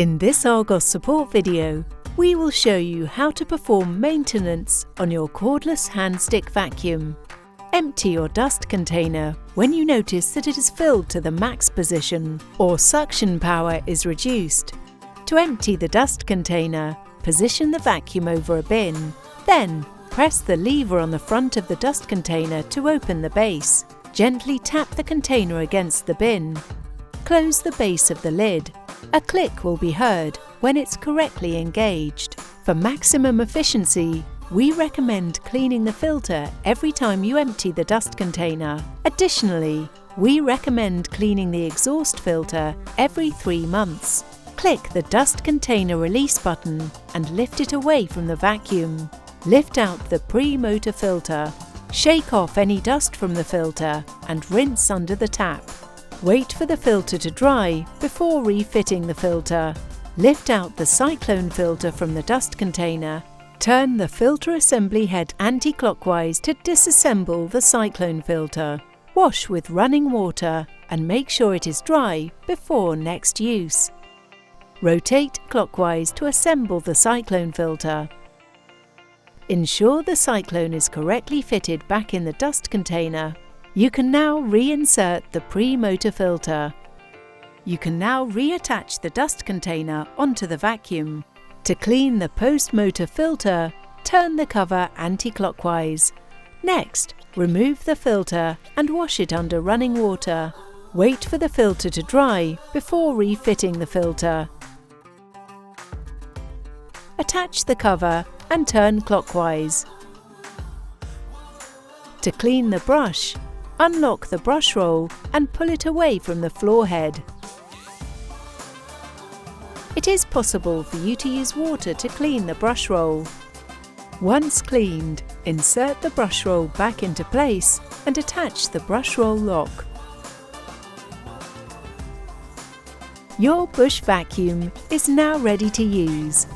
In this Argos Support video, we will show you how to perform maintenance on your cordless handstick vacuum. Empty your dust container when you notice that it is filled to the max position or suction power is reduced. To empty the dust container, position the vacuum over a bin. Then, press the lever on the front of the dust container to open the base. Gently tap the container against the bin. Close the base of the lid. A click will be heard when it's correctly engaged. For maximum efficiency, we recommend cleaning the filter every time you empty the dust container. Additionally, we recommend cleaning the exhaust filter every 3 months. Click the dust container release button and lift it away from the vacuum. Lift out the pre-motor filter. Shake off any dust from the filter and rinse under the tap. Wait for the filter to dry before refitting the filter. Lift out the cyclone filter from the dust container. Turn the filter assembly head anti-clockwise to disassemble the cyclone filter. Wash with running water and make sure it is dry before next use. Rotate clockwise to assemble the cyclone filter. Ensure the cyclone is correctly fitted back in the dust container. You can now reinsert the pre-motor filter. You can now reattach the dust container onto the vacuum. To clean the post-motor filter, turn the cover anti-clockwise. Next, remove the filter and wash it under running water. Wait for the filter to dry before refitting the filter. Attach the cover and turn clockwise. To clean the brush, unlock the brush roll and pull it away from the floor head. It is possible for you to use water to clean the brush roll. Once cleaned, insert the brush roll back into place and attach the brush roll lock. Your Bush vacuum is now ready to use.